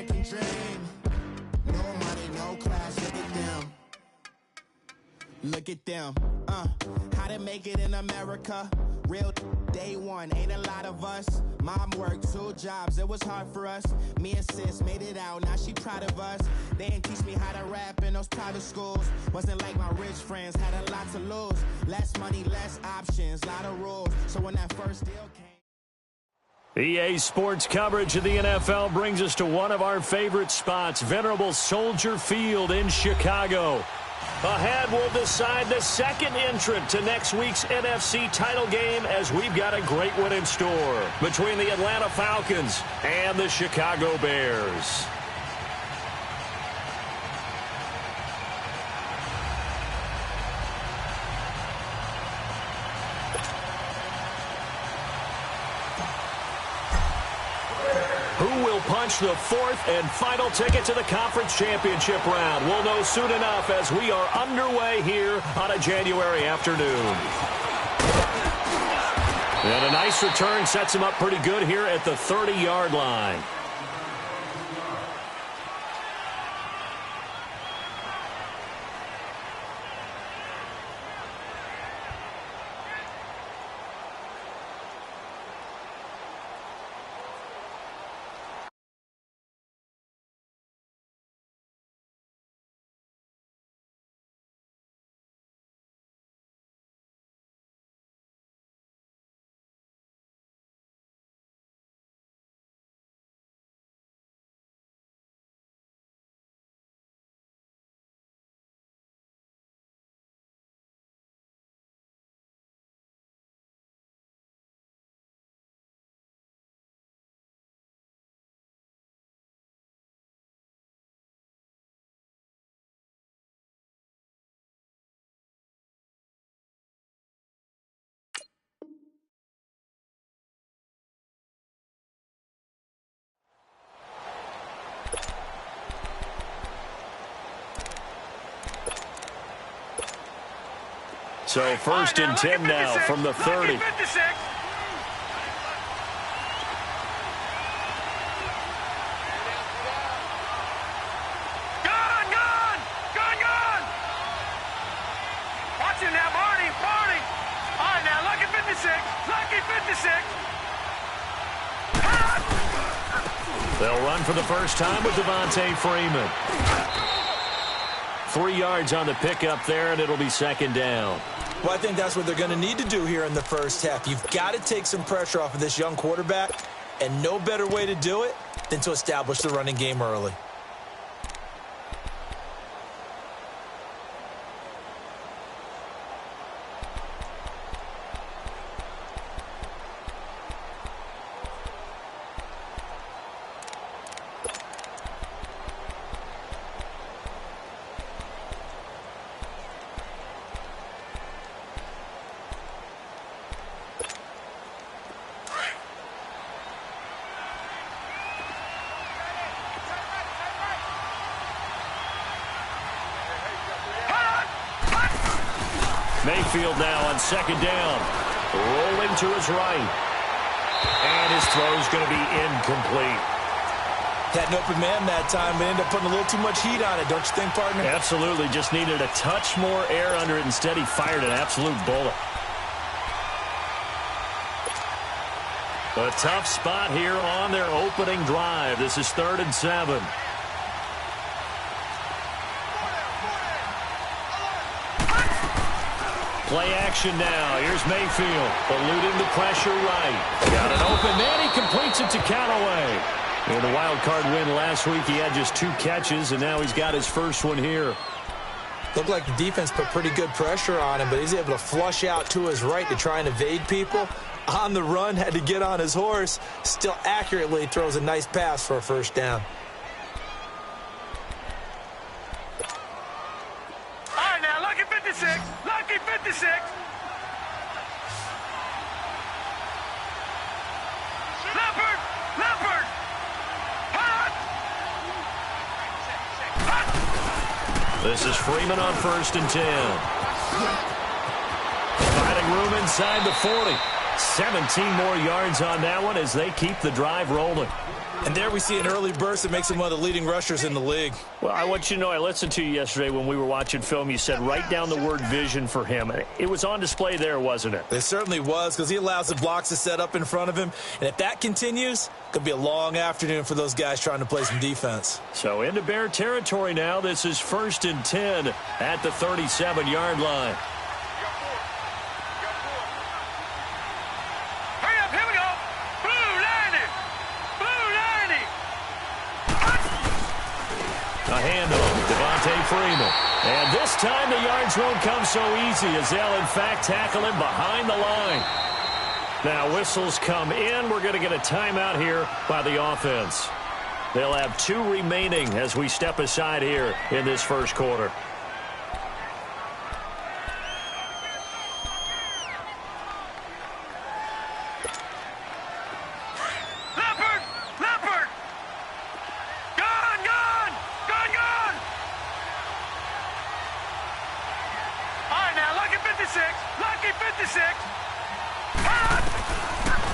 American dream. No money, no class, look at them. Look at them, how to make it in America. Real day one, ain't a lot of us. Mom worked 2 jobs, it was hard for us. Me and sis made it out, now she proud of us. They didn't teach me how to rap in those private schools. Wasn't like my rich friends, had a lot to lose. Less money, less options, lot of rules. So when that first deal came, EA Sports coverage of the NFL brings us to one of our favorite spots, venerable Soldier Field in Chicago. Ahead, we'll decide the second entrant to next week's NFC title game, as we've got a great one in store between the Atlanta Falcons and the Chicago Bears. Who will punch the fourth and final ticket to the conference championship round? We'll know soon enough as we are underway here on a January afternoon. And a nice return sets him up pretty good here at the 30-yard line. So first and 10 now from the 30. They'll run for the first time with Devontae Freeman. 3 yards on the pickup there, and it'll be second down. Well, I think that's what they're going to need to do here in the first half. You've got to take some pressure off of this young quarterback, and no better way to do it than to establish the running game early. Mayfield now on second down. Rolling to his right. And his throw's going to be incomplete. Had an open man that time, but ended up putting a little too much heat on it, don't you think, partner? Absolutely. Just needed a touch more air under it. Instead, he fired an absolute bullet. A tough spot here on their opening drive. This is 3rd and 7. Play action now. Here's Mayfield, eluding the pressure right. Got an open man. He completes it to Callaway. In the wild card win last week, he had just 2 catches, and now he's got his first one here. Looked like the defense put pretty good pressure on him, but he's able to flush out to his right to try and evade people. On the run, had to get on his horse. Still accurately throws a nice pass for a first down. All right, now, lucky 56. Lucky 56. Leopard. Leopard. Hot. This is Freeman on 1st and 10. Finding room inside the 40. 17 more yards on that one as they keep the drive rolling. And there we see an early burst that makes him one of the leading rushers in the league. Well, I want you to know, I listened to you yesterday when we were watching film. You said write down the word vision for him. It was on display there, wasn't it? It certainly was, because he allows the blocks to set up in front of him. And if that continues, it could be a long afternoon for those guys trying to play some defense. So into Bear territory now. This is 1st and 10 at the 37-yard line. A handoff, Devontae Freeman. And this time the yards won't come so easy as they'll, in fact, tackle him behind the line. Now whistles come in. We're going to get a timeout here by the offense. They'll have 2 remaining as we step aside here in this first quarter.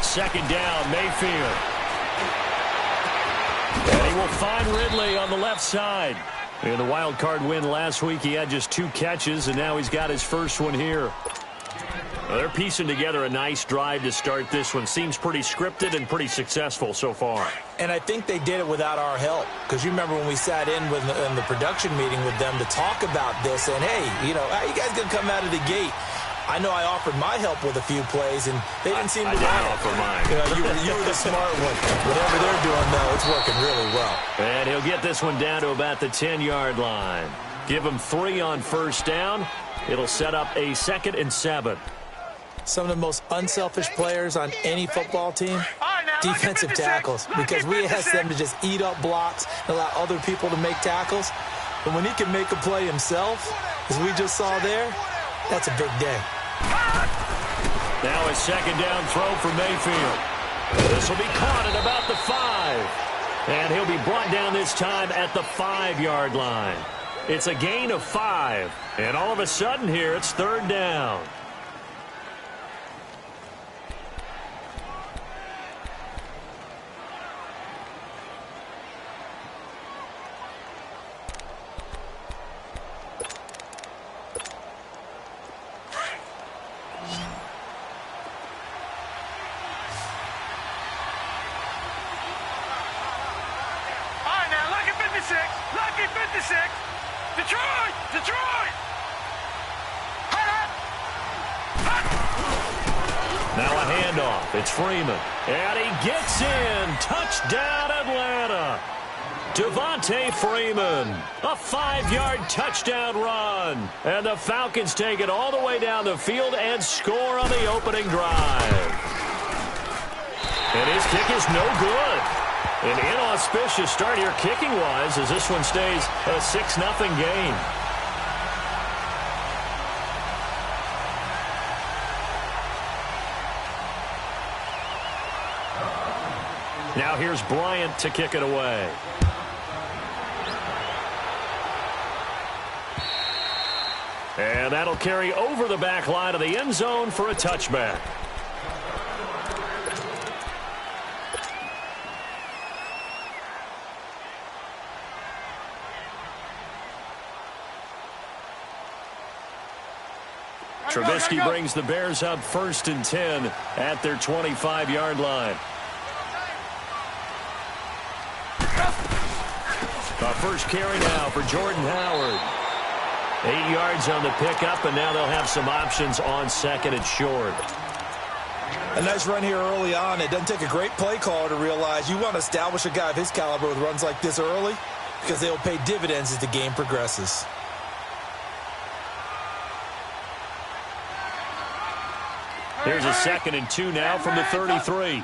Second down, Mayfield. And he will find Ridley on the left side. In the wild card win last week, he had just 2 catches, and now he's got his first one here. Well, they're piecing together a nice drive to start this one. Seems pretty scripted and pretty successful so far. And I think they did it without our help. Because you remember when we sat in the production meeting with them to talk about this, and, hey, you know, how you guys going to come out of the gate? I know I offered my help with a few plays, and they didn't seem to want it. I didn't offer mine. You were the smart one. Whatever they're doing, though, it's working really well. And he'll get this one down to about the 10-yard line. Give him 3 on first down. It'll set up a 2nd and 7. Some of the most unselfish players on any football team, defensive tackles, because we ask them to just eat up blocks and allow other people to make tackles. But when he can make a play himself, as we just saw there, that's a big day. Now a 2nd down throw for Mayfield. This will be caught at about the 5. And he'll be brought down this time at the 5-yard line. It's a gain of 5. And all of a sudden here, it's 3rd down. Now a handoff. It's Freeman. And he gets in. Touchdown, Atlanta. Devontae Freeman. A 5-yard touchdown run. And the Falcons take it all the way down the field and score on the opening drive. And his kick is no good. An inauspicious start here kicking-wise as this one stays a 6-0 game. Now here's Bryant to kick it away. And that'll carry over the back line of the end zone for a touchback. Trubisky brings the Bears up 1st and 10 at their 25-yard line. Our first carry now for Jordan Howard. 8 yards on the pickup, and now they'll have some options on 2nd and short. A nice run here early on. It doesn't take a great play caller to realize you want to establish a guy of his caliber with runs like this early because they will pay dividends as the game progresses. Here's a 2nd and 2 now from the 33.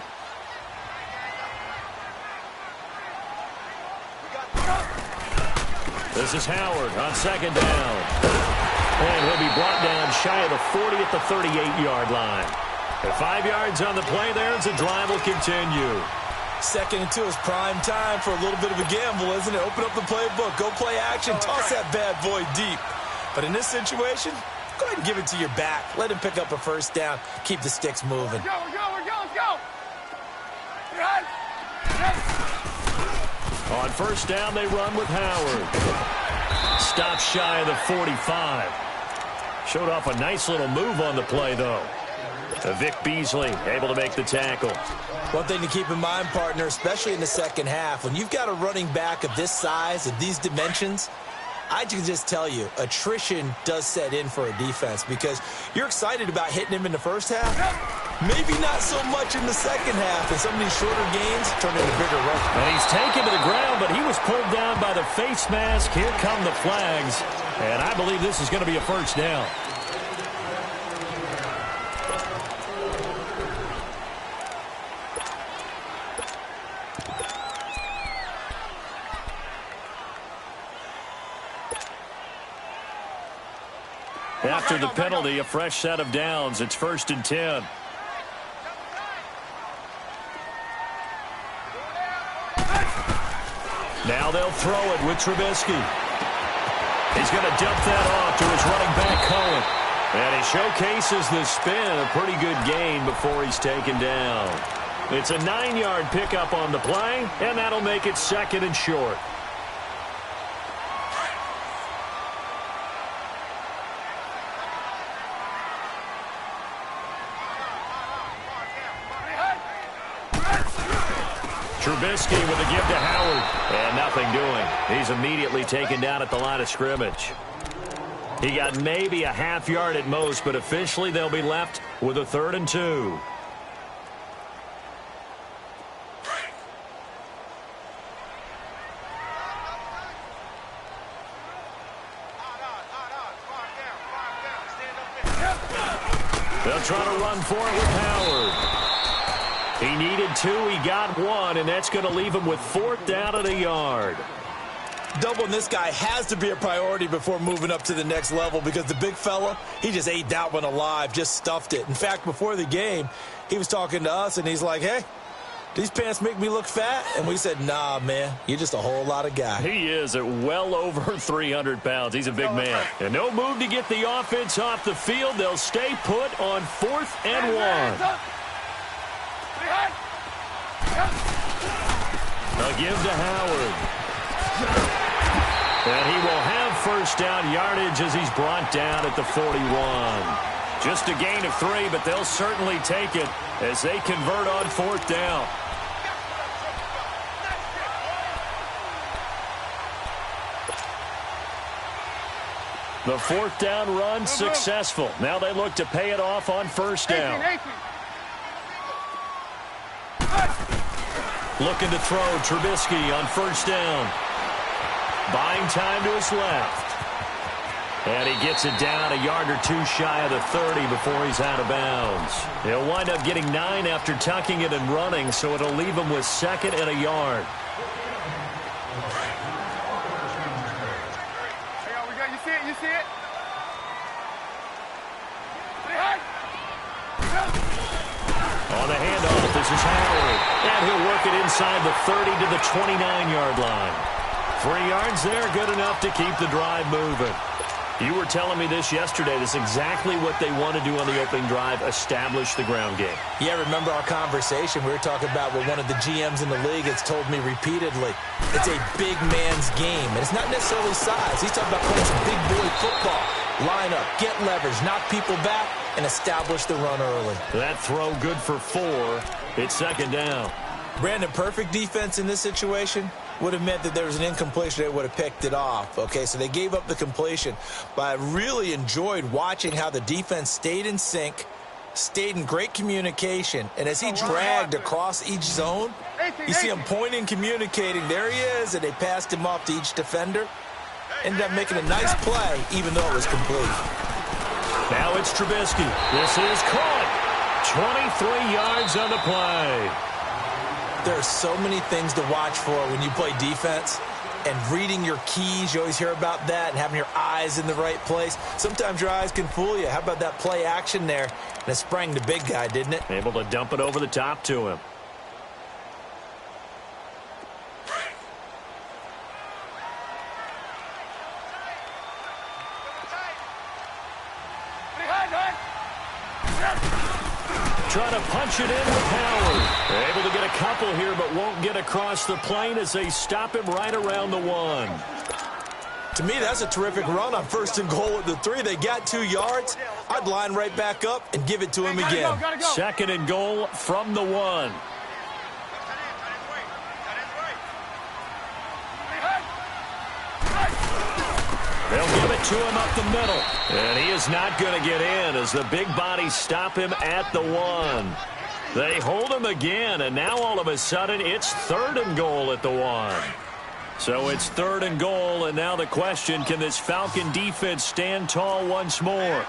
This is Howard on 2nd down. And he'll be brought down shy of the 40 at the 38-yard line. At 5 yards on the play there as the drive will continue. 2nd and 2 is prime time for a little bit of a gamble, isn't it? Open up the playbook, go play action, toss that bad boy deep. But in this situation, go ahead and give it to your back. Let him pick up a first down. Keep the sticks moving. Go. On first down, they run with Howard. Stop shy of the 45. Showed off a nice little move on the play, though. Vic Beasley able to make the tackle. One thing to keep in mind, partner, especially in the second half, when you've got a running back of this size, of these dimensions, I can just tell you, attrition does set in for a defense because you're excited about hitting him in the first half. Maybe not so much in the second half, and some of these shorter gains turn into bigger runs. And he's taken to the ground, but he was pulled down by the face mask. Here come the flags, and I believe this is going to be a first down. After the penalty, a fresh set of downs. It's 1st and 10. Now they'll throw it with Trubisky. He's going to dump that off to his running back, Cohen. And he showcases the spin, a pretty good gain before he's taken down. It's a 9-yard pickup on the play, and that'll make it 2nd and short. Trubisky with a give to Howard, and nothing doing. He's immediately taken down at the line of scrimmage. He got maybe a half yard at most, but officially they'll be left with a 3rd and 2. They'll try to run for it with Howard. He needed 2, he got 1, and that's going to leave him with 4th down at a yard. Doubling this guy has to be a priority before moving up to the next level because the big fella, he just ate that one alive, just stuffed it. In fact, before the game, he was talking to us, and he's like, hey, these pants make me look fat? And we said, nah, man, you're just a whole lot of guy. He is at well over 300 pounds. He's a big man. And no move to get the offense off the field. They'll stay put on 4th and 1. A give to Howard. And he will have first down yardage as he's brought down at the 41. Just a gain of 3, but they'll certainly take it as they convert on 4th down. The 4th down run successful. Now they look to pay it off on first down. Looking to throw Trubisky on first down. Buying time to his left. And he gets it down a yard or 2 shy of the 30 before he's out of bounds. He'll wind up getting 9 after tucking it and running, so it'll leave him with 2nd and a yard. You see it? You see it? On the handoff, this is Howard. And he'll work it inside the 30 to the 29-yard line. 3 yards there, good enough to keep the drive moving. You were telling me this yesterday. This is exactly what they want to do on the opening drive, establish the ground game. Yeah, remember our conversation? We were talking about what one of the GMs in the league has told me repeatedly. It's a big man's game, and it's not necessarily size. He's talking about playing some big boy football. Line up, get leverage, knock people back, and establish the run early. That throw good for 4. It's 2nd down. Brandon, perfect defense in this situation would have meant that there was an incompletion. They would have picked it off. Okay, so they gave up the completion. But I really enjoyed watching how the defense stayed in sync, stayed in great communication, and as he dragged across each zone, you see him pointing, communicating. There he is, and they passed him off to each defender. Ended up making a nice play, even though it was complete. Now it's Trubisky. This is caught. 23 yards on the play. There are so many things to watch for when you play defense. And reading your keys, you always hear about that, and having your eyes in the right place. Sometimes your eyes can fool you. How about that play action there? And it sprang the big guy, didn't it? Able to dump it over the top to him. trying to punch it in with Howard. Able to get a couple here, but won't get across the plane as they stop him right around the 1. To me, that's a terrific run on 1st and goal at the 3. They got 2 yards. I'd line right back up and give it to him again. Gotta go. 2nd and goal from the 1. They'll give it to him up the middle. And he is not going to get in as the big bodies stop him at the 1. They hold him again, and now all of a sudden it's 3rd and goal at the 1. So it's 3rd and goal, and now the question, can this Falcon defense stand tall once more?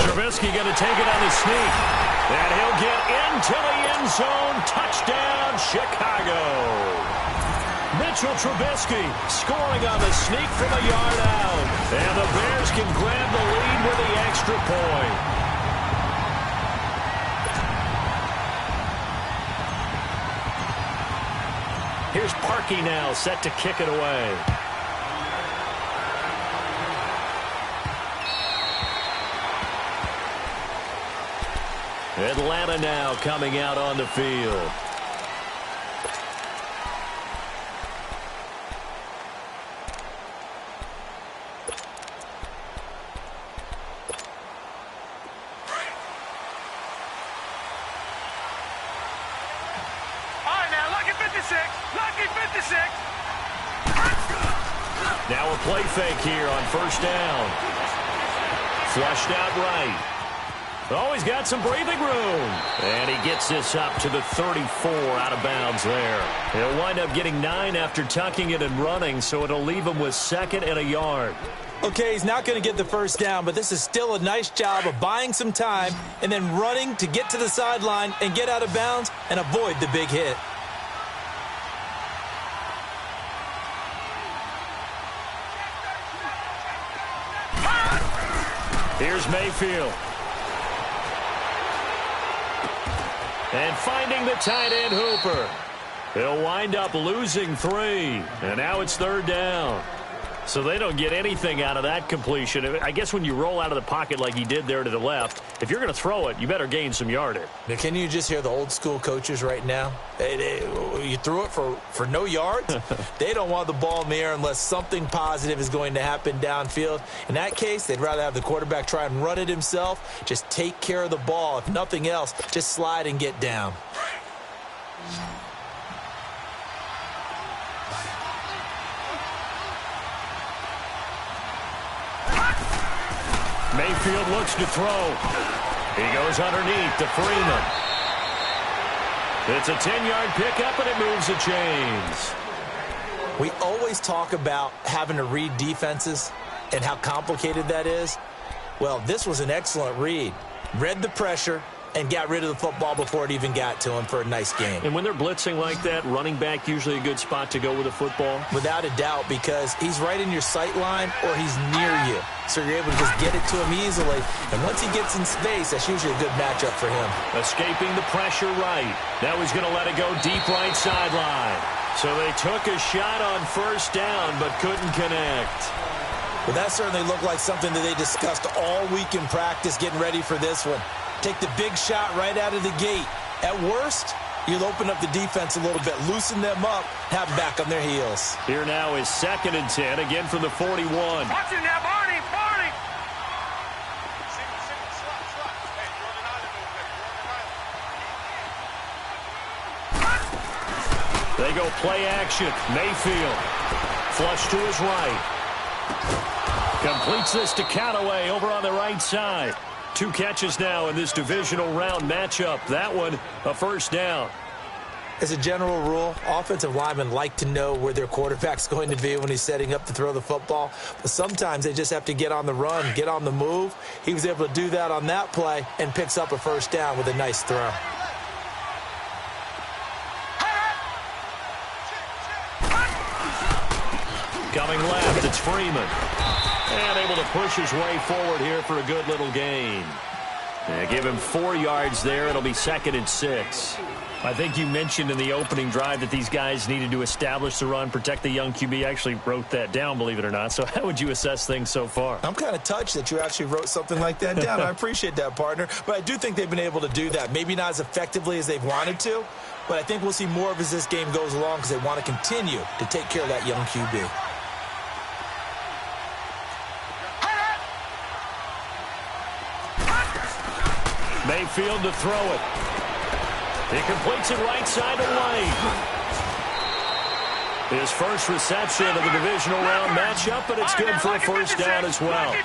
Trubisky going to take it on the sneak. And he'll get into the end zone. Touchdown, Chicago. Mitchell Trubisky scoring on the sneak from a yard out. And the Bears can grab the lead with the extra point. Here's Parkey now, set to kick it away. Atlanta now coming out on the field. Now a play fake here on 1st down. Flushed out right. Oh, he's got some breathing room. And he gets this up to the 34 out of bounds there. He'll wind up getting 9 after tucking it and running, so it'll leave him with 2nd and a yard. Okay, he's not going to get the 1st down, but this is still a nice job of buying some time and then running to get to the sideline and get out of bounds and avoid the big hit. Here's Mayfield. And finding the tight end Hooper. He'll wind up losing 3. And now it's 3rd down. So they don't get anything out of that completion. I guess when you roll out of the pocket like he did there to the left, if you're going to throw it, you better gain some yardage. Now, can you just hear the old school coaches right now? You threw it for no yards? They don't want the ball in the air unless something positive is going to happen downfield. In that case, they'd rather have the quarterback try and run it himself. Just take care of the ball. If nothing else, just slide and get down. Mayfield looks to throw. He goes underneath to Freeman. It's a 10-yard pickup, and it moves the chains. We always talk about having to read defenses and how complicated that is. Well, this was an excellent read. Read the pressure and got rid of the football before it even got to him for a nice game. And when they're blitzing like that, running back usually a good spot to go with a football? Without a doubt, because he's right in your sight line or he's near you. So you're able to just get it to him easily. And once he gets in space, that's usually a good matchup for him. Escaping the pressure right. Now he's going to let it go deep right sideline. So they took a shot on 1st down but couldn't connect. Well, that certainly looked like something that they discussed all week in practice getting ready for this one. Take the big shot right out of the gate. At worst, you'll open up the defense a little bit, loosen them up, have them back on their heels. Here now is 2nd and 10, again from the 41. Watch it now, Barney, Barney. They go play action. Mayfield. Flush to his right. Completes this to Callaway over on the right side. 2 catches now in this divisional round matchup. That one, a 1st down. As a general rule, offensive linemen like to know where their quarterback's going to be when he's setting up to throw the football. But sometimes they just have to get on the run, get on the move. He was able to do that on that play and picks up a 1st down with a nice throw. Coming left, it's Freeman. And able to push his way forward here for a good little gain. And give him 4 yards there. It'll be 2nd and 6. I think you mentioned in the opening drive that these guys needed to establish the run, protect the young QB. I actually wrote that down, believe it or not. So how would you assess things so far? I'm kind of touched that you actually wrote something like that down. I appreciate that, partner. But I do think they've been able to do that. Maybe not as effectively as they've wanted to, but I think we'll see more of as this game goes along because they want to continue to take care of that young QB. Mayfield to throw it. He completes it right side to White. His first reception of the divisional round matchup, but it's good for a first down as well.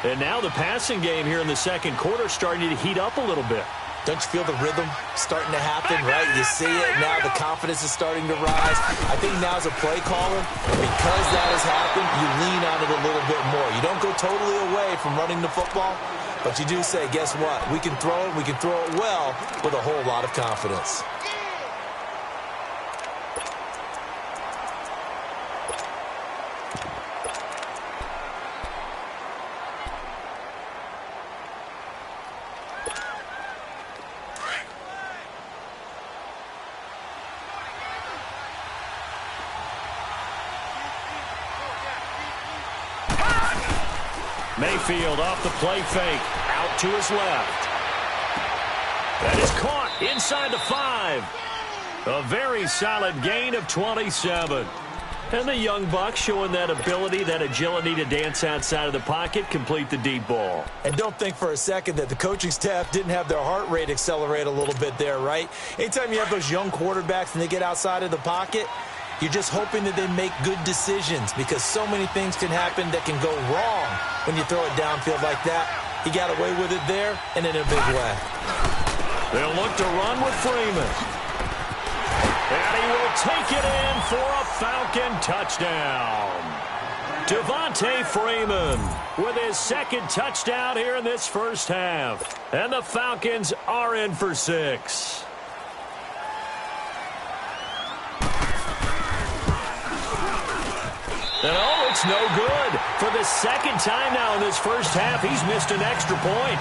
And now the passing game here in the second quarter starting to heat up a little bit. Don't you feel the rhythm starting to happen, right? You see it now. The confidence is starting to rise. I think now as a play caller, because that has happened, you lean on it a little bit more. You don't go totally away from running the football, but you do say, guess what? We can throw it. We can throw it well with a whole lot of confidence. Mayfield off the play fake, out to his left. That is caught inside the 5. A very solid gain of 27. And the young buck showing that ability, that agility to dance outside of the pocket, complete the deep ball. And don't think for a second that the coaching staff didn't have their heart rate accelerate a little bit there, right? Anytime you have those young quarterbacks and they get outside of the pocket, you're just hoping that they make good decisions because so many things can happen that can go wrong when you throw it downfield like that. He got away with it there and in a big way. They'll look to run with Freeman. And he will take it in for a Falcon touchdown. Devontae Freeman with his second touchdown here in this first half. And the Falcons are in for 6. And oh, it's no good. For the second time now in this first half, he's missed an extra point.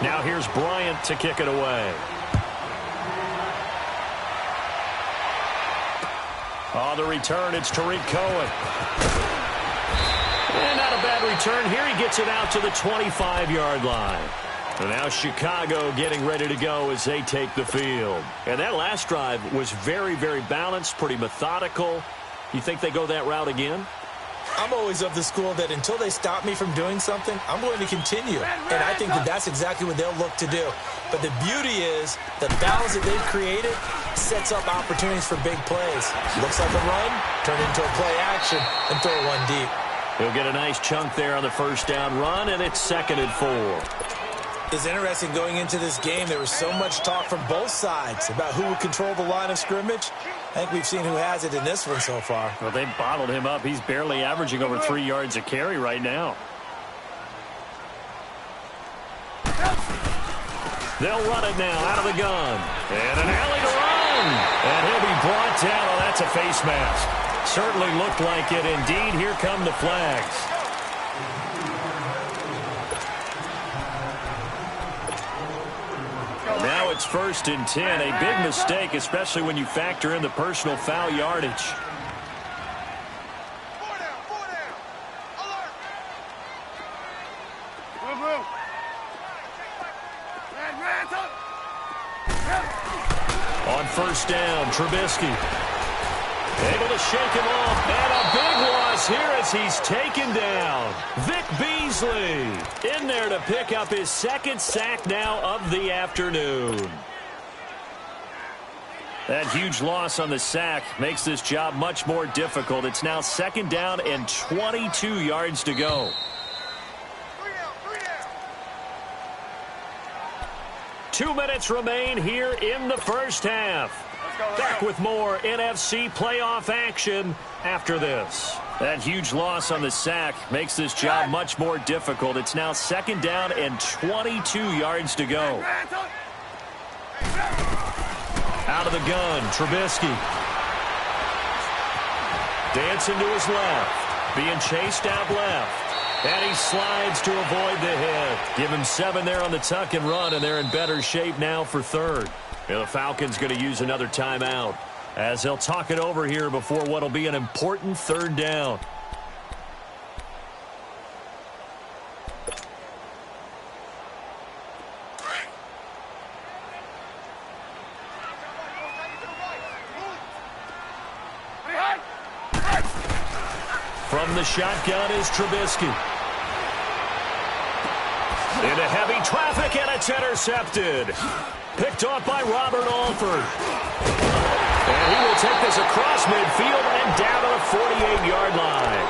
Now here's Bryant to kick it away. On the return, it's Tariq Cohen. And not a bad return here. He gets it out to the 25-yard line. And now Chicago getting ready to go as they take the field. And that last drive was very, very balanced, pretty methodical. You think they go that route again? I'm always of the school that until they stop me from doing something, I'm going to continue. And I think that that's exactly what they'll look to do. But the beauty is the balance that they've created sets up opportunities for big plays. Looks like a run, turn into a play action, and throw one deep. He'll get a nice chunk there on the first down run, and it's 2nd and 4. It's interesting going into this game. There was so much talk from both sides about who would control the line of scrimmage. I think we've seen who has it in this one so far. Well, they bottled him up. He's barely averaging over 3 yards a carry right now. They'll run it now out of the gun. And an alley to run. And he'll be brought down. Oh, that's a face mask. Certainly looked like it. Indeed, here come the flags. Now it's 1st and 10. A big mistake, especially when you factor in the personal foul yardage. On 1st down, Trubisky. Able to shake him off. And a big loss here as he's taken down. Vic Beasley in there to pick up his 2nd sack now of the afternoon. That huge loss on the sack makes this job much more difficult. It's now 2nd down and 22 yards to go. 2 minutes remain here in the first half. Back with more NFC playoff action after this. That huge loss on the sack makes this job much more difficult. It's now 2nd down and 22 yards to go. Out of the gun, Trubisky. Dancing to his left. Being chased out left. And he slides to avoid the hit. Give him 7 there on the tuck and run, and they're in better shape now for third. And the Falcons going to use another timeout as they'll talk it over here before what will be an important third down. From the shotgun is Trubisky. Into heavy traffic, and it's intercepted. Picked off by Robert Alford. And he will take this across midfield and down to the 48-yard line.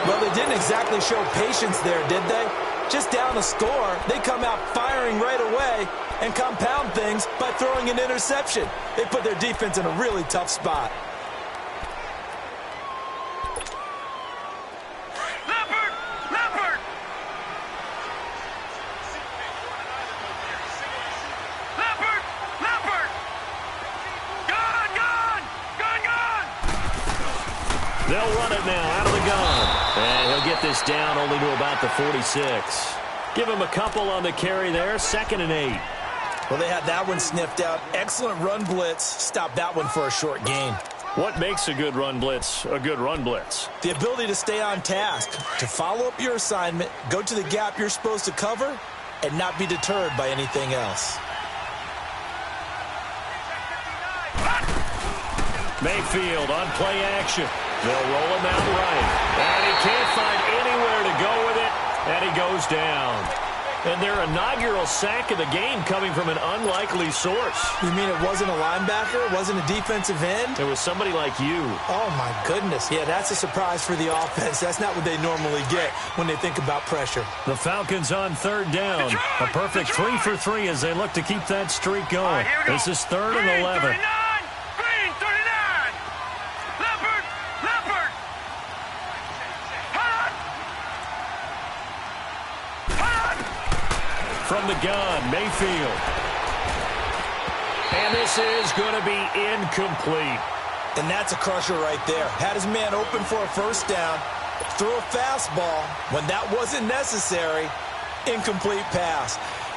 Well, they didn't exactly show patience there, did they? Just down a score, they come out firing right away and compound things by throwing an interception. They put their defense in a really tough spot. They'll run it now out of the gun. And he'll get this down only to about the 46. Give him a couple on the carry there. 2nd and 8. Well, they had that one sniffed out. Excellent run blitz. Stop that one for a short gain. What makes a good run blitz a good run blitz? The ability to stay on task, to follow up your assignment, go to the gap you're supposed to cover, and not be deterred by anything else. Mayfield on play action. They'll roll him out right. And he can't find anywhere to go with it, and he goes down. And their inaugural sack of the game coming from an unlikely source. You mean it wasn't a linebacker? It wasn't a defensive end? It was somebody like you. Oh, my goodness. Yeah, that's a surprise for the offense. That's not what they normally get when they think about pressure. The Falcons on 3rd down. A perfect 3 for 3 as they look to keep that streak going. This is 3rd and 11. From the gun, Mayfield. And this is going to be incomplete. And that's a crusher right there. Had his man open for a first down, threw a fastball when that wasn't necessary. Incomplete pass.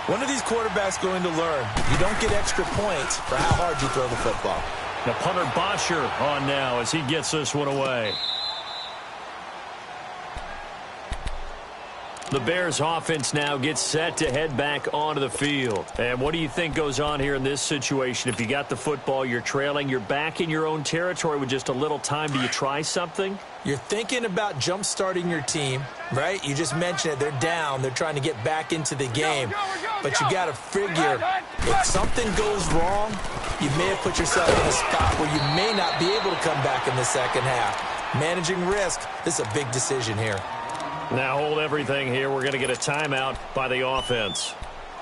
When are these quarterbacks going to learn? You don't get extra points for how hard you throw the football. The punter Bosher on now as he gets this one away. The Bears offense now gets set to head back onto the field. And what do you think goes on here in this situation? If you got the football, you're trailing, you're back in your own territory with just a little time. Do you try something? You're thinking about jump-starting your team, right? You just mentioned it. They're down. They're trying to get back into the game. But you got to figure, if something goes wrong, you may have put yourself in a spot where you may not be able to come back in the second half. Managing risk, this is a big decision here. Now hold everything here. We're going to get a timeout by the offense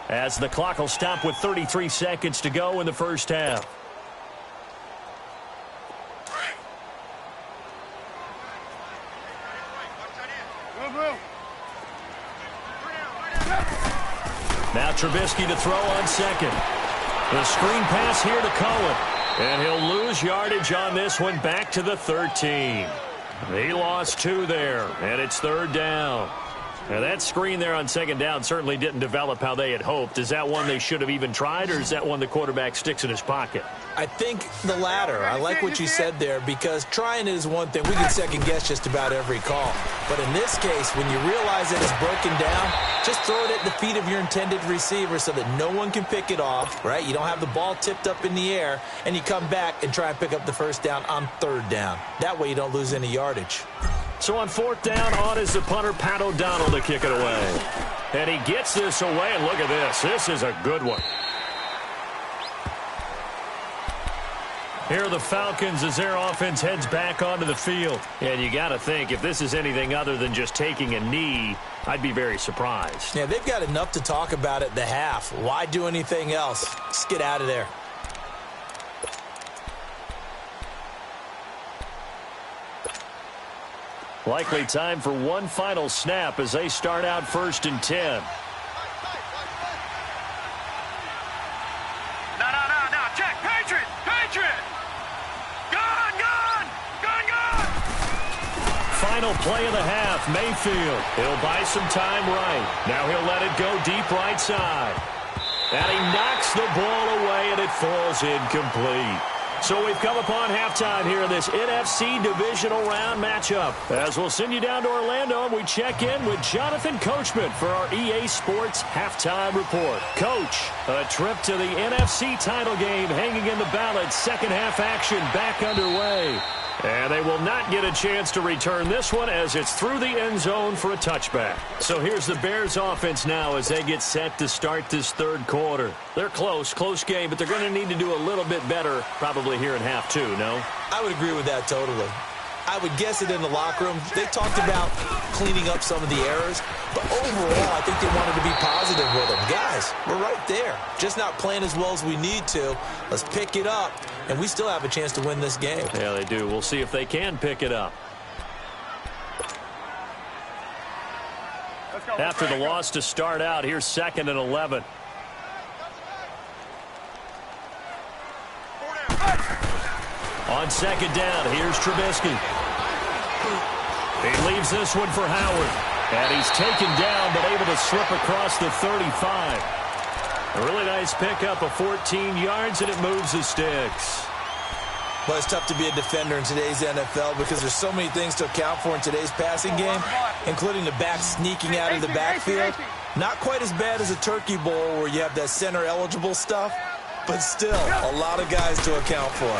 as the clock will stop with 33 seconds to go in the first half. Now Trubisky to throw on 2nd. The screen pass here to Cohen. And he'll lose yardage on this one back to the 13. He lost 2 there, and it's 3rd down. Now that screen there on 2nd down certainly didn't develop how they had hoped. Is that one they should have even tried, or is that one the quarterback sticks in his pocket? I think the latter. I like what you said there, because trying is one thing. We can second-guess just about every call. But in this case, when you realize that it's broken down, just throw it at the feet of your intended receiver so that no one can pick it off, right? You don't have the ball tipped up in the air, and you come back and try and pick up the first down on 3rd down. That way you don't lose any yardage. So on 4th down, on is the punter, Pat O'Donnell, to kick it away. And he gets this away, and look at this. This is a good one. Here are the Falcons as their offense heads back onto the field. And you got to think, if this is anything other than just taking a knee, I'd be very surprised. Yeah, they've got enough to talk about at the half. Why do anything else? Just get out of there. Likely time for one final snap as they start out 1st and 10. No, check, Patriot! Gun! final play of the half. Mayfield, he'll buy some time right. Now he'll let it go deep right side. And he knocks the ball away, and it falls incomplete. So we've come upon halftime here in this NFC divisional round matchup. As we'll send you down to Orlando, and we check in with Jonathan Coachman for our EA Sports Halftime Report. Coach, a trip to the NFC title game hanging in the balance. Second half action back underway. And they will not get a chance to return this one as it's through the end zone for a touchback. So here's the Bears offense now as they get set to start this third quarter. They're close game, but they're going to need to do a little bit better probably here in half two, no? I would agree with that totally. I would guess it in the locker room. They talked about cleaning up some of the errors, but overall, I think they wanted to be positive with them. Guys, we're right there. Just not playing as well as we need to. Let's pick it up, and we still have a chance to win this game. Yeah, they do. We'll see if they can pick it up. After the loss to start out, here's 2nd and 11. On 2nd down, here's Trubisky. He leaves this one for Howard. And he's taken down, but able to slip across the 35. A really nice pickup of 14 yards, and it moves the sticks. Well, it's tough to be a defender in today's NFL because there's so many things to account for in today's passing game, including the back sneaking out of the backfield. Not quite as bad as a turkey bowl where you have that center-eligible stuff, but still a lot of guys to account for.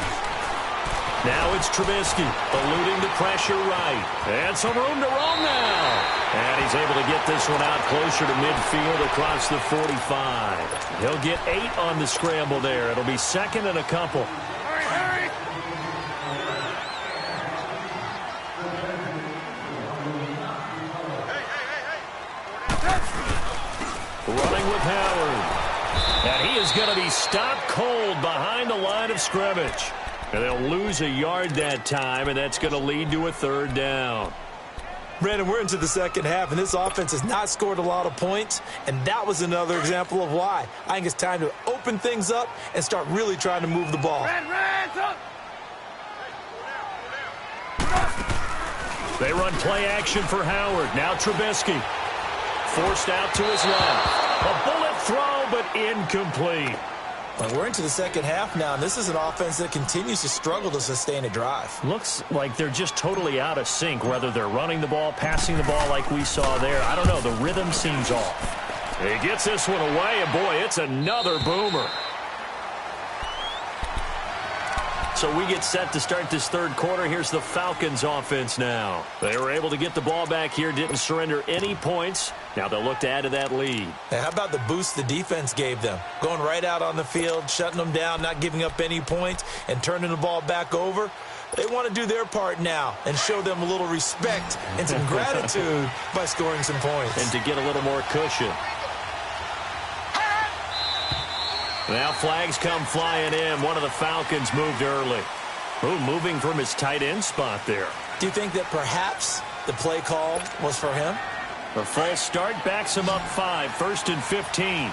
Now it's Trubisky, eluding the pressure right. And some room to roam now. And he's able to get this one out closer to midfield across the 45. He'll get 8 on the scramble there. It'll be 2nd and a couple. Hurry, hurry. Running with Howard. And he is going to be stopped cold behind the line of scrimmage. And they'll lose a yard that time, and that's going to lead to a 3rd down. Brandon, we're into the second half, and this offense has not scored a lot of points, and that was another example of why. I think it's time to open things up and start really trying to move the ball. They run play action for Howard. Now Trubisky. Forced out to his left. A bullet throw, but incomplete. Well, we're into the second half now, and this is an offense that continues to struggle to sustain a drive. Looks like they're just totally out of sync, whether they're running the ball, passing the ball like we saw there. I don't know. The rhythm seems off. He gets this one away, and boy, it's another boomer. So we get set to start this third quarter. Here's the Falcons offense now. They were able to get the ball back here, didn't surrender any points. Now they'll look to add to that lead. Hey, how about the boost the defense gave them? Going right out on the field, shutting them down, not giving up any points, and turning the ball back over. They want to do their part now and show them a little respect and some gratitude by scoring some points. And to get a little more cushion. Now flags come flying in. One of the Falcons moved early. Ooh, moving from his tight end spot there. Do you think that perhaps the play call was for him? The false start backs him up 5, 1st and 15.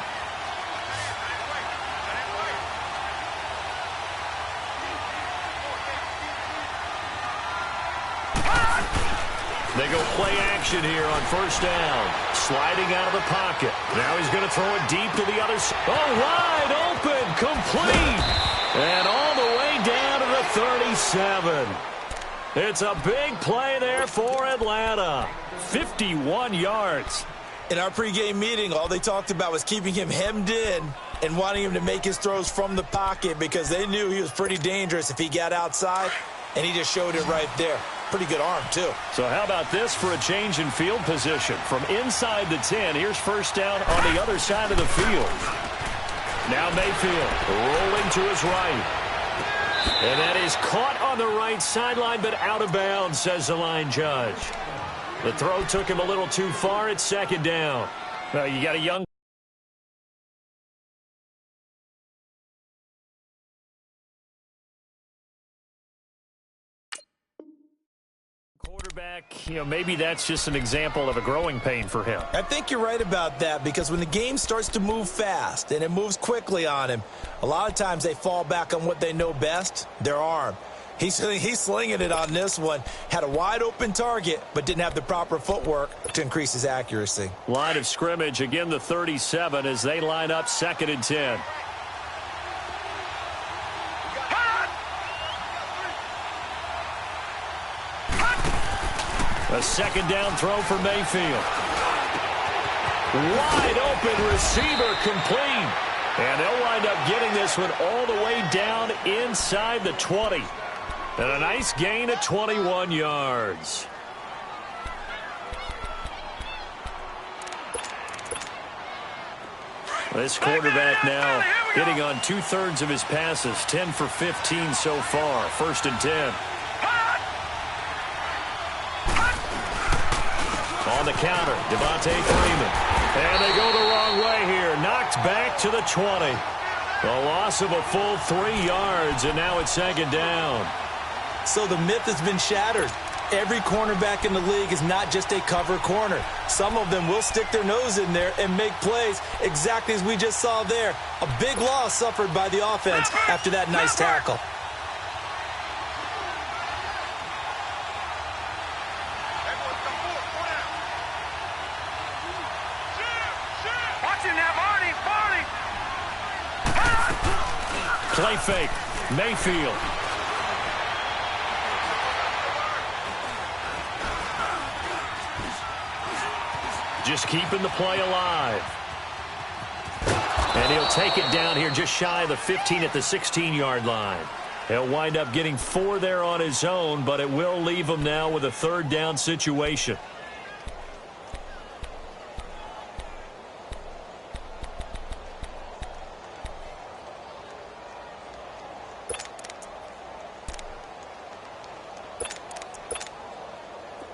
They go play action here on 1st down. Sliding out of the pocket. Now he's going to throw it deep to the other side. Oh, wide open, complete. And all the way down to the 37. It's a big play there for Atlanta. 51 yards. In our pregame meeting, all they talked about was keeping him hemmed in and wanting him to make his throws from the pocket because they knew he was pretty dangerous if he got outside, and he just showed it right there. Pretty good arm, too. So how about this for a change in field position? From inside the 10, here's 1st down on the other side of the field. Now Mayfield rolling to his right. And that is caught on the right sideline, but out of bounds, says the line judge. The throw took him a little too far. It's 2nd down. Well, you got a young quarterback. Maybe that's just an example of a growing pain for him. I think you're right about that because when the game starts to move fast and it moves quickly on him, a lot of times they fall back on what they know best, their arm. He's slinging it on this one. Had a wide-open target, but didn't have the proper footwork to increase his accuracy. Line of scrimmage, again the 37 as they line up 2nd and 10. A 2nd down throw for Mayfield. Wide open receiver complete. And they'll wind up getting this one all the way down inside the 20. And a nice gain of 21 yards. This quarterback now hitting on 2/3 of his passes, 10 for 15 so far. 1st and 10. On the counter, Devontae Freeman. And they go the wrong way here. Knocked back to the 20. A loss of a full 3 yards, and now it's 2nd down. So the myth has been shattered. Every cornerback in the league is not just a cover corner. Some of them will stick their nose in there and make plays exactly as we just saw there. A big loss suffered by the offense after that nice tackle. Play fake. Mayfield. Just keeping the play alive. And he'll take it down here just shy of the 15 at the 16-yard line. He'll wind up getting 4 there on his own, but it will leave him now with a 3rd down situation.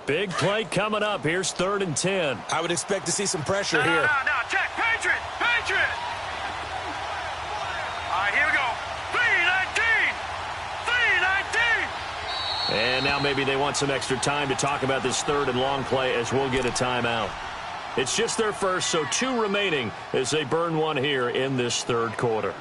Big play coming up. Here's 3rd and 10. I would expect to see some pressure here. Now, check. Patriot. All right, here we go. 3-19. And now maybe they want some extra time to talk about this 3rd and long play as we'll get a timeout. It's just their first, so 2 remaining as they burn one here in this 3rd quarter.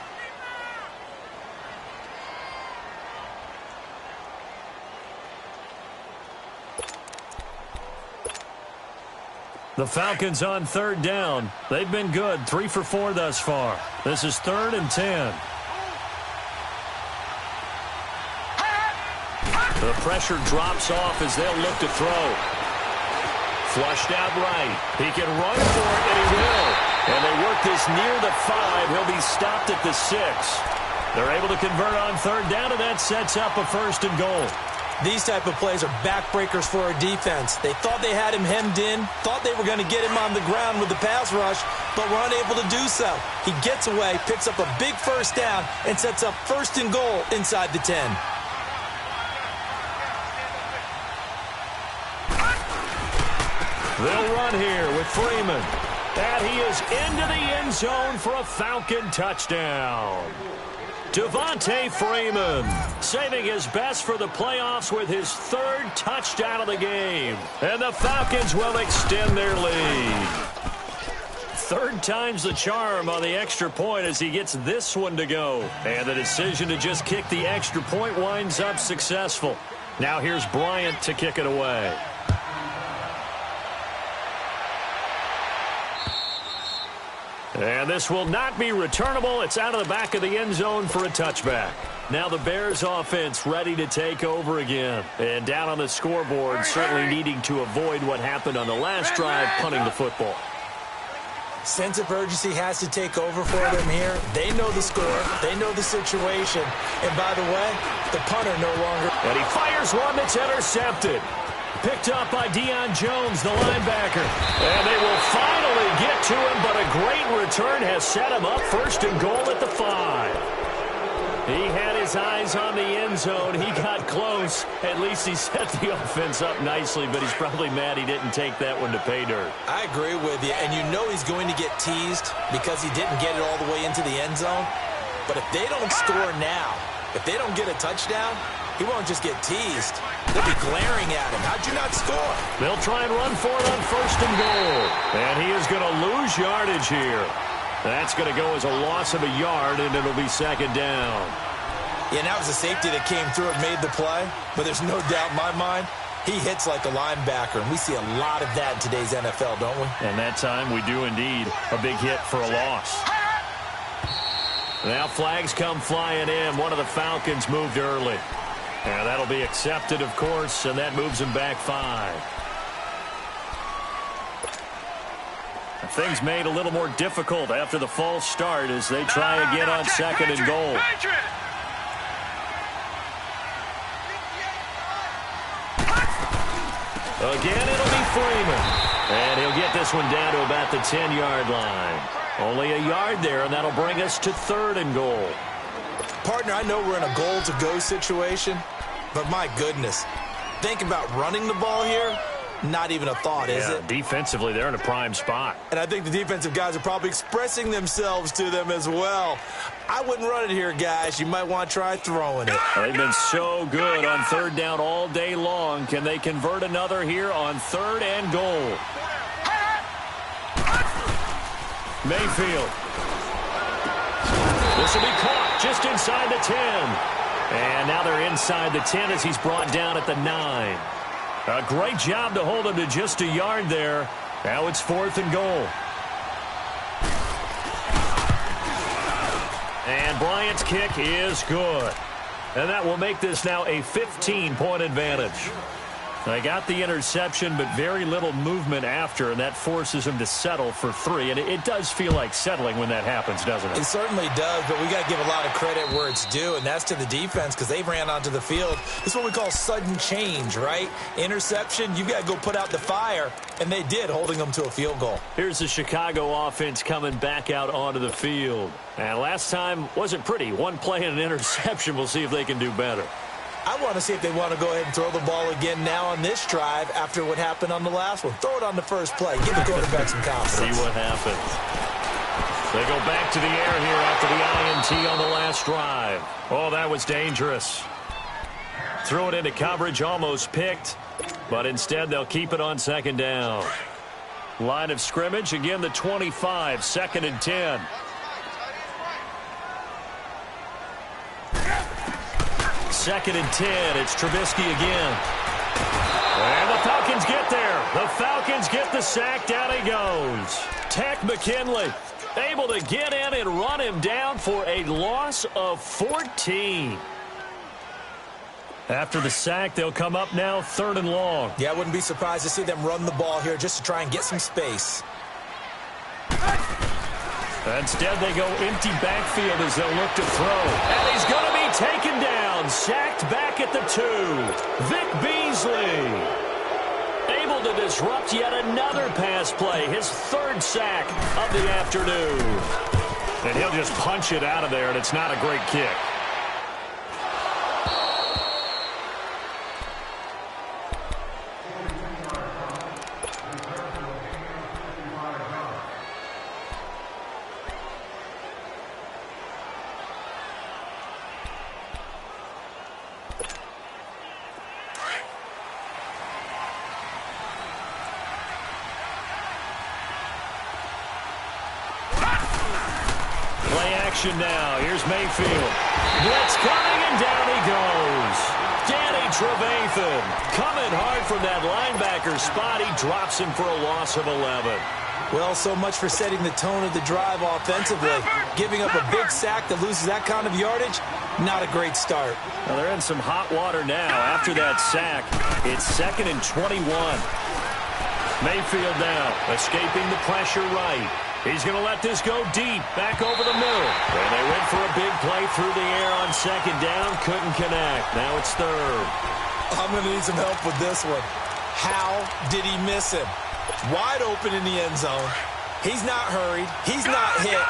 The Falcons on 3rd down. They've been good, 3 for 4 thus far. This is 3rd and 10. The pressure drops off as they'll look to throw. Flushed out right. He can run for it, and he will. And they work this near the 5. He'll be stopped at the 6. They're able to convert on 3rd down, and that sets up a 1st and goal. These type of plays are backbreakers for our defense. They thought they had him hemmed in, thought they were going to get him on the ground with the pass rush, but were unable to do so. He gets away, picks up a big 1st down, and sets up 1st and goal inside the 10. They'll run here with Freeman. And he is into the end zone for a Falcon touchdown. Devontae Freeman saving his best for the playoffs with his 3rd touchdown of the game. And the Falcons will extend their lead. 3rd time's the charm on the extra point as he gets this one to go. And the decision to just kick the extra point winds up successful. Now here's Bryant to kick it away. And this will not be returnable. It's out of the back of the end zone for a touchback. Now the Bears offense ready to take over again. And down on the scoreboard, certainly needing to avoid what happened on the last drive, punting the football. Sense of urgency has to take over for them here. They know the score. They know the situation. And by the way, the punter no longer. And he fires one that's intercepted. Picked up by Deion Jones, the linebacker. And they will finally get to him, but a great return has set him up 1st and goal at the 5. He had his eyes on the end zone. He got close. At least he set the offense up nicely, but he's probably mad he didn't take that one to pay dirt. I agree with you, and you know he's going to get teased because he didn't get it all the way into the end zone. But if they don't score now, if they don't get a touchdown, he won't just get teased. They'll be glaring at him. How'd you not score? They'll try and run for it on 1st and goal. And he is going to lose yardage here. That's going to go as a loss of a yard, and it'll be 2nd down. Yeah, and that was a safety that came through and made the play. But there's no doubt in my mind, he hits like a linebacker. And we see a lot of that in today's NFL, don't we? And that time we do indeed. A big hit for a loss. Now flags come flying in. One of the Falcons moved early. And that'll be accepted, of course, and that moves them back 5. Things made a little more difficult after the false start as they try again on second and goal. Again, it'll be Freeman. And he'll get this one down to about the 10-yard line. Only a yard there, and that'll bring us to 3rd and goal. Partner, I know we're in a goal-to-go situation, but my goodness, think about running the ball here. Not even a thought, is it? Defensively, they're in a prime spot. And I think the defensive guys are probably expressing themselves to them as well. I wouldn't run it here, guys. You might want to try throwing it. They've been so good on 3rd down all day long. Can they convert another here on 3rd and goal? Mayfield. This will be caught just inside the 10. And now they're inside the 10 as he's brought down at the 9. A great job to hold him to just a yard there. Now it's 4th and goal. And Bryant's kick is good. And that will make this now a 15-point advantage. They got the interception, but very little movement after, and that forces him to settle for 3. And it does feel like settling when that happens, doesn't it? It certainly does, but we got to give a lot of credit where it's due, and that's to the defense because they ran onto the field. This is what we call sudden change, right? Interception, you got to go put out the fire, and they did, holding them to a field goal. Here's the Chicago offense coming back out onto the field. And last time wasn't pretty. One play and an interception. We'll see if they can do better. I want to see if they want to go ahead and throw the ball again now on this drive after what happened on the last one. Throw it on the first play. Give the quarterback some confidence. See what happens. They go back to the air here after the INT on the last drive. Oh, that was dangerous. Threw it into coverage, almost picked, but instead they'll keep it on 2nd down. Line of scrimmage, again the 25, 2nd and 10. Second and 10. It's Trubisky again. And the Falcons get there. The Falcons get the sack. Down he goes. Tech McKinley able to get in and run him down for a loss of 14. After the sack, they'll come up now 3rd and long. Yeah, I wouldn't be surprised to see them run the ball here just to try and get some space. Instead, they go empty backfield as they'll look to throw. And he's going to be taken down. Sacked back at the 2. Vic Beasley able to disrupt yet another pass play. His 3rd sack of the afternoon. And he'll just punch it out of there, and it's not a great kick. Now, here's Mayfield. Blitz coming, and down he goes. Danny Trevathan coming hard from that linebacker spot. He drops him for a loss of 11. Well, so much for setting the tone of the drive offensively. Giving up a big sack that loses that kind of yardage, not a great start. Well, they're in some hot water now. After that sack, it's 2nd and 21. Mayfield now, escaping the pressure right. He's going to let this go deep, back over the middle. And they went for a big play through the air on 2nd down, couldn't connect. Now it's 3rd. I'm going to need some help with this one. How did he miss him? Wide open in the end zone. He's not hurried. He's not hit.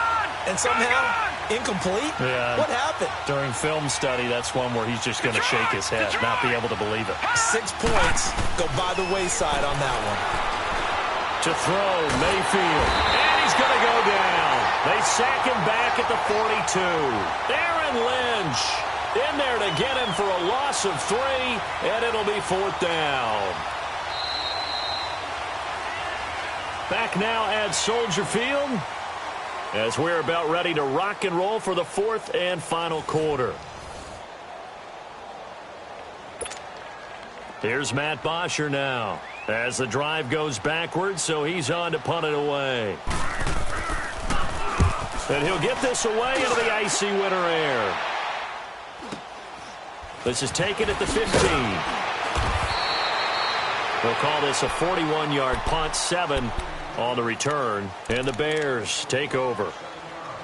And somehow, incomplete? Yeah. What happened? During film study, that's one where he's just going to shake his head, not be able to believe it. 6 points go by the wayside on that one. To throw, Mayfield. And he's going to go down. They sack him back at the 42. Aaron Lynch in there to get him for a loss of 3, and it'll be 4th down. Back now at Soldier Field as we're about ready to rock and roll for the 4th and final quarter. Here's Matt Bosher now as the drive goes backwards, so he's on to punt it away. And he'll get this away into the icy winter air. This is taken at the 15. We'll call this a 41-yard punt, 7 on the return, and the Bears take over.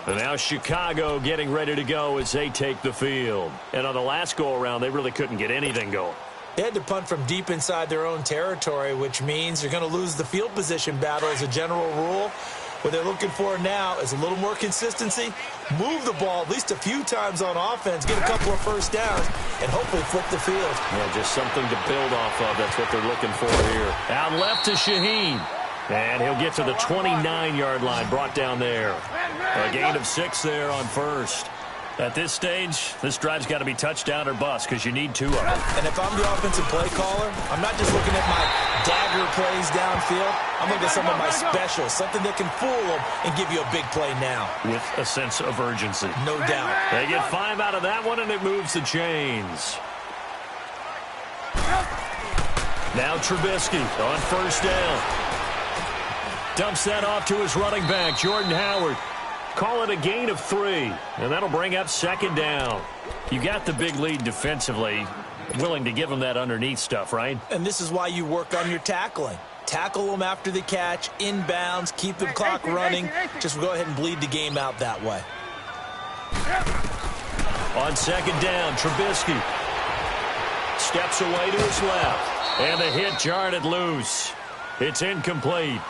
And now Chicago getting ready to go as they take the field. And on the last go-around, they really couldn't get anything going. They had to punt from deep inside their own territory, which means you're going to lose the field position battle as a general rule. What they're looking for now is a little more consistency, move the ball at least a few times on offense, get a couple of first downs, and hopefully flip the field. Yeah, just something to build off of. That's what they're looking for here. Out left to Shaheen. And he'll get to the 29-yard line, brought down there. A gain of 6 there on first. At this stage, this drive's got to be touchdown or bust because you need 2 of them. And if I'm the offensive play caller, I'm not just looking at my dagger plays downfield. I'm looking at some of my specials, something that can fool them and give you a big play now. With a sense of urgency. No doubt. They get 5 out of that one, and it moves the chains. Now Trubisky on first down. Dumps that off to his running back, Jordan Howard. Call it a gain of 3, and that'll bring up second down. You got the big lead defensively, willing to give them that underneath stuff, right? And this is why you work on your tackling. Tackle them after the catch, inbounds, keep the clock running. Just go ahead and bleed the game out that way. On second down, Trubisky steps away to his left, and the hit jarred it loose. It's incomplete.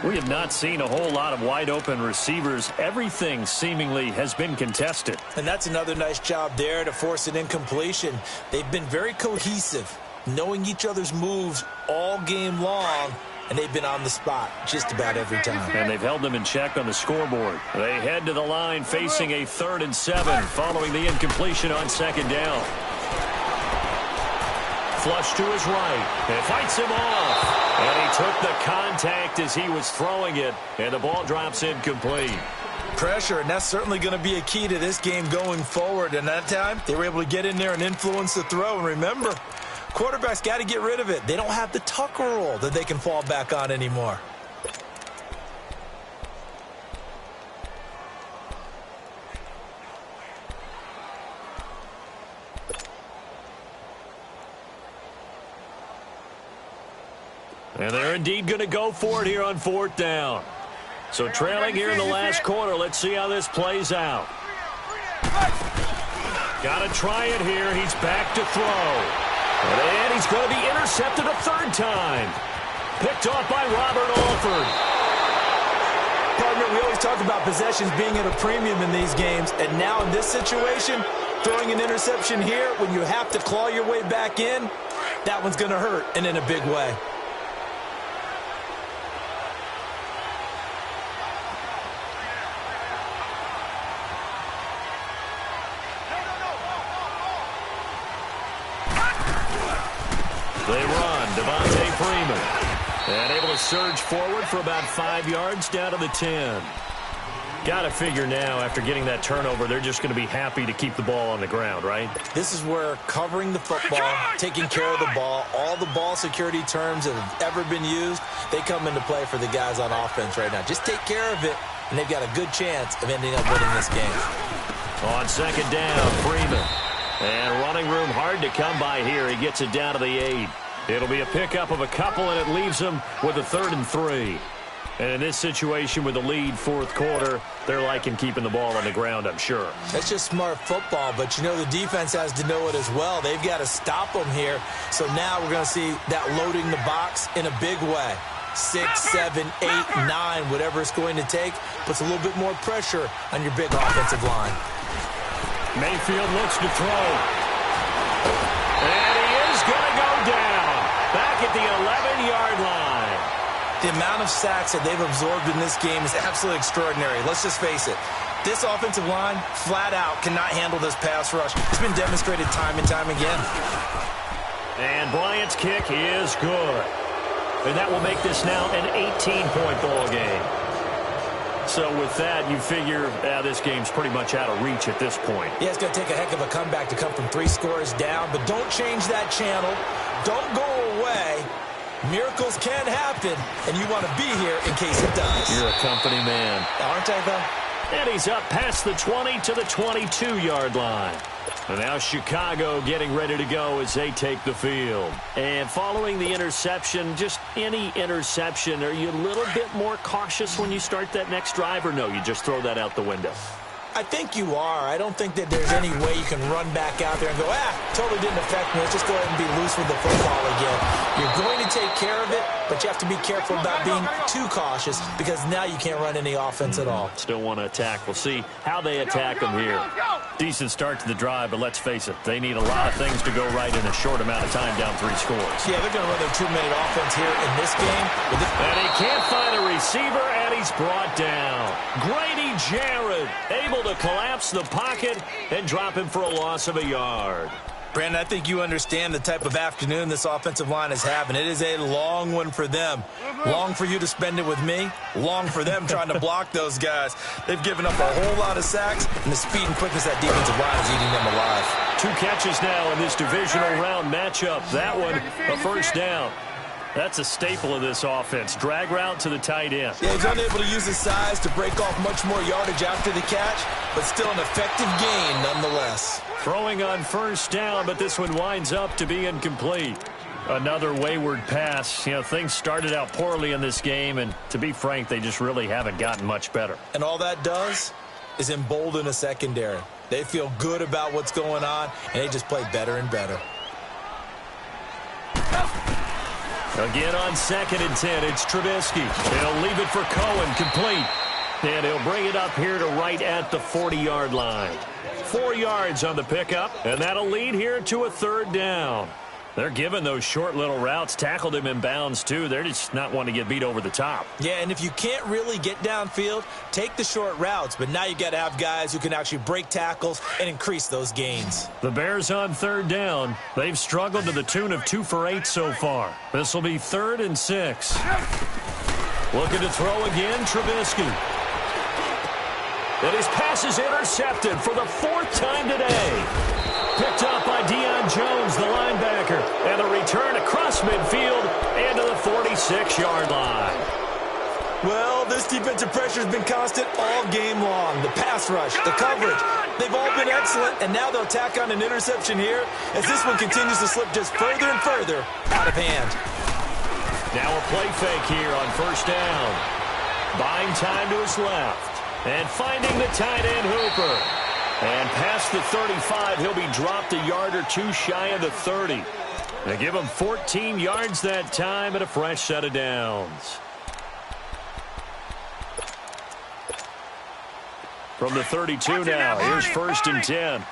We have not seen a whole lot of wide-open receivers. Everything seemingly has been contested. And that's another nice job there to force an incompletion. They've been very cohesive, knowing each other's moves all game long, and they've been on the spot just about every time. And they've held them in check on the scoreboard. They head to the line facing a 3rd and 7 following the incompletion on second down. Flush to his right. It fights him off. And he took the contact as he was throwing it, and the ball drops incomplete. Pressure, and that's certainly going to be a key to this game going forward. And that time, they were able to get in there and influence the throw. And remember, quarterbacks got to get rid of it. They don't have the Tucker rule that they can fall back on anymore. And they're indeed going to go for it here on 4th down. So trailing here in the last quarter. Let's see how this plays out. Got to try it here. He's back to throw. And he's going to be intercepted a 3rd time. Picked off by Robert Alford. Partner, we always talk about possessions being at a premium in these games. And now in this situation, throwing an interception here when you have to claw your way back in, that one's going to hurt, and in a big way. And able to surge forward for about 5 yards down to the 10. Got to figure now, after getting that turnover, they're just going to be happy to keep the ball on the ground, right? This is where covering the football, taking care of the ball, all the ball security terms that have ever been used, they come into play for the guys on offense right now. Just take care of it, and they've got a good chance of ending up winning this game. On second down, Freeman. And running room hard to come by here. He gets it down to the 8. It'll be a pickup of a couple, and it leaves them with a 3rd and 3. And in this situation with the lead 4th quarter, they're liking keeping the ball on the ground, I'm sure. That's just smart football, but you know the defense has to know it as well. They've got to stop them here. So now we're going to see that loading the box in a big way. 6, 7, 8, 9, whatever it's going to take, puts a little bit more pressure on your big offensive line. Mayfield looks to throw. And he is going to go down. Back at the 11-yard line. The amount of sacks that they've absorbed in this game is absolutely extraordinary. Let's just face it. This offensive line, flat out, cannot handle this pass rush. It's been demonstrated time and time again. And Bryant's kick is good. And that will make this now an 18-point ball game. So with that, you figure this game's pretty much out of reach at this point. Yeah, it's going to take a heck of a comeback to come from 3 scores down, but don't change that channel. don't go away. Miracles can happen, and you want to be here in case it does. You're a company man. Aren't I, though? And he's up past the 20 to the 22-yard line. And now Chicago getting ready to go as they take the field. And following the interception, just any interception, are you a little bit more cautious when you start that next drive, or no, you just throw that out the window? I think you are. I don't think that there's any way you can run back out there and go, totally didn't affect me. Let's just go ahead and be loose with the football again. You're going to take care of it, but you have to be careful about being too cautious because now you can't run any offense at all. Still want to attack. We'll see how they attack them here. Decent start to the drive, but let's face it, they need a lot of things to go right in a short amount of time down 3 scores. Yeah, they're going to run their 2-minute offense here in this game. And he can't find a receiver, and he's brought down. Grady Jarrett able to collapse the pocket and drop him for a loss of a yard. Brandon, I think you understand the type of afternoon this offensive line is having. It is a long one for them. Long for you to spend it with me. Long for them trying to block those guys. They've given up a whole lot of sacks, and the speed and quickness that defensive line is eating them alive. 2 catches now in this divisional round matchup. That one, a first down. That's a staple of this offense. Drag route to the tight end. Yeah, he's unable to use his size to break off much more yardage after the catch, but still an effective gain nonetheless. Throwing on first down, but this one winds up to be incomplete. Another wayward pass. You know, things started out poorly in this game, and to be frank, they just really haven't gotten much better. And all that does is embolden a secondary. They feel good about what's going on, and they just play better and better. Again on 2nd and 10, it's Trubisky. He'll leave it for Cohen, complete. And he'll bring it up here to right at the 40-yard line. 4 yards on the pickup, and that'll lead here to a 3rd down. They're giving those short little routes. Tackled him in bounds, too. They're just not wanting to get beat over the top. Yeah, and if you can't really get downfield, take the short routes. But now you got to have guys who can actually break tackles and increase those gains. The Bears on 3rd down. They've struggled to the tune of 2 for 8 so far. This will be 3rd and 6. Looking to throw again, Trubisky. And his pass is intercepted for the 4th time today. Picked up by Deion Jones, the linebacker. And a return across midfield and to the 46-yard line. Well, this defensive pressure has been constant all game long. The pass rush, the coverage, they've all been excellent. And now they'll tack on an interception here as this one continues to slip just further and further out of hand. Now a play fake here on 1st down. Buying time to his left. And finding the tight end Hooper. And past the 35, he'll be dropped a yard or 2 shy of the 30. They give him 14 yards that time and a fresh set of downs. From the 32 now, here's 1st and 10.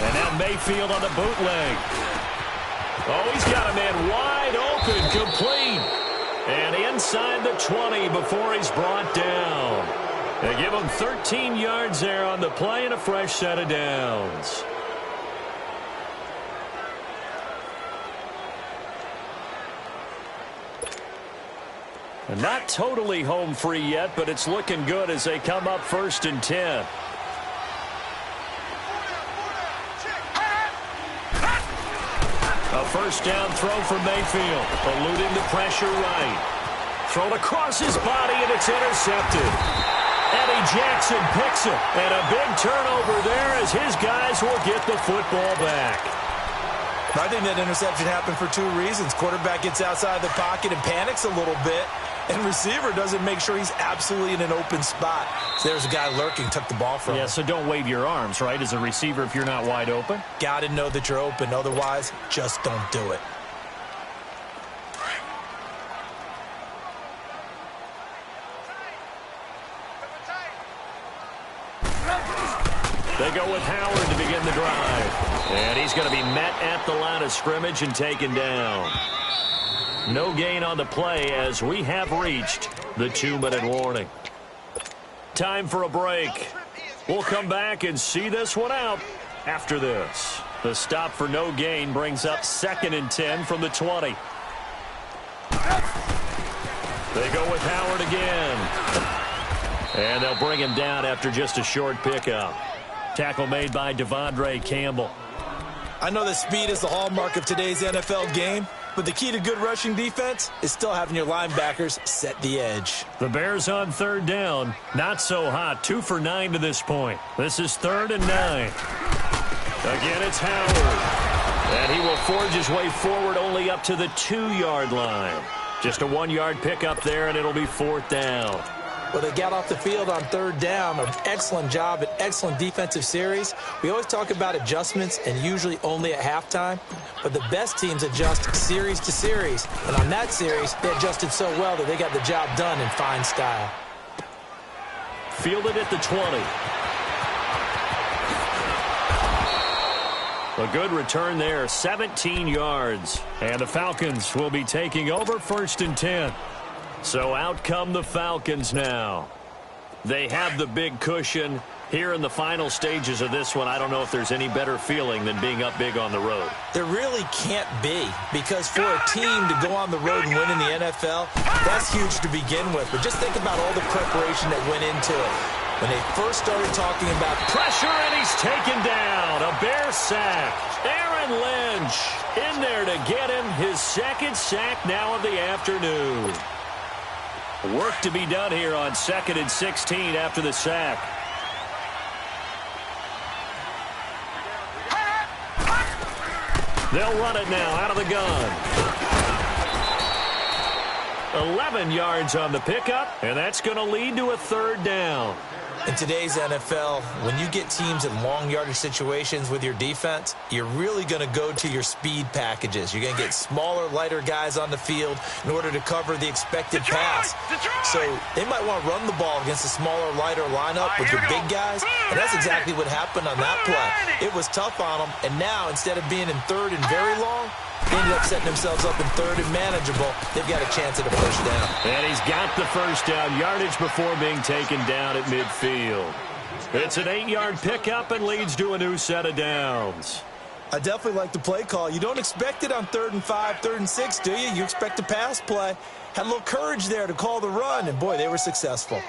And now Mayfield on the bootleg. Oh, he's got a man wide open, complete. And inside the 20 before he's brought down. They give him 13 yards there on the play and a fresh set of downs. And not totally home free yet, but it's looking good as they come up 1st and 10. A first down throw for Mayfield, eluding the pressure right. Thrown across his body, and it's intercepted. Eddie Jackson picks it, and a big turnover there as his guys will get the football back. I think that interception happened for 2 reasons. Quarterback gets outside the pocket and panics a little bit, and receiver doesn't make sure he's absolutely in an open spot. So there's a guy lurking, took the ball from him. Yeah, so don't wave your arms, right, as a receiver if you're not wide open? Got to know that you're open. Otherwise, just don't do it. They go with Howard to begin the drive. And he's going to be met at the line of scrimmage and taken down. No gain on the play as we have reached the 2-minute warning. Time for a break. We'll come back and see this one out after this. The stop for no gain brings up 2nd and 10 from the 20. They go with Howard again. And they'll bring him down after just a short pickup. Tackle made by Devondre Campbell. I know that speed is the hallmark of today's NFL game, but the key to good rushing defense is still having your linebackers set the edge. The Bears on third down. Not so hot. 2 for 9 to this point. This is 3rd and 9. Again, it's Howard. And he will forge his way forward only up to the 2-yard line. Just a 1-yard pickup there, and it'll be 4th down. Well, they got off the field on 3rd down. An excellent job, an excellent defensive series. We always talk about adjustments and usually only at halftime, but the best teams adjust series to series. And on that series, they adjusted so well that they got the job done in fine style. Fielded at the 20. A good return there, 17 yards. And the Falcons will be taking over 1st and 10. So out come the Falcons now. They have the big cushion. Here in the final stages of this one, I don't know if there's any better feeling than being up big on the road. There really can't be, because for a team to go on the road and win in the NFL, that's huge to begin with. But just think about all the preparation that went into it. When they first started talking about pressure, and he's taken down. A Bear sack. Aaron Lynch in there to get him his 2nd sack now of the afternoon. Work to be done here on 2nd and 16 after the sack. They'll run it now out of the gun. 11 yards on the pickup, and that's going to lead to a 3rd down. In today's NFL, when you get teams in long yardage situations with your defense, you're really going to go to your speed packages. You're going to get smaller, lighter guys on the field in order to cover the expected pass. So they might want to run the ball against a smaller, lighter lineup with your big guys, and that's exactly what happened on that play. It was tough on them, and now instead of being in 3rd and very long, they ended up setting themselves up in 3rd and manageable. They've got a chance at a 1st down. And he's got the 1st down yardage before being taken down at midfield. It's an 8-yard pickup and leads to a new set of downs. I definitely like the play call. You don't expect it on 3rd and 5, 3rd and 6, do you? You expect a pass play. Had a little courage there to call the run, and boy, they were successful.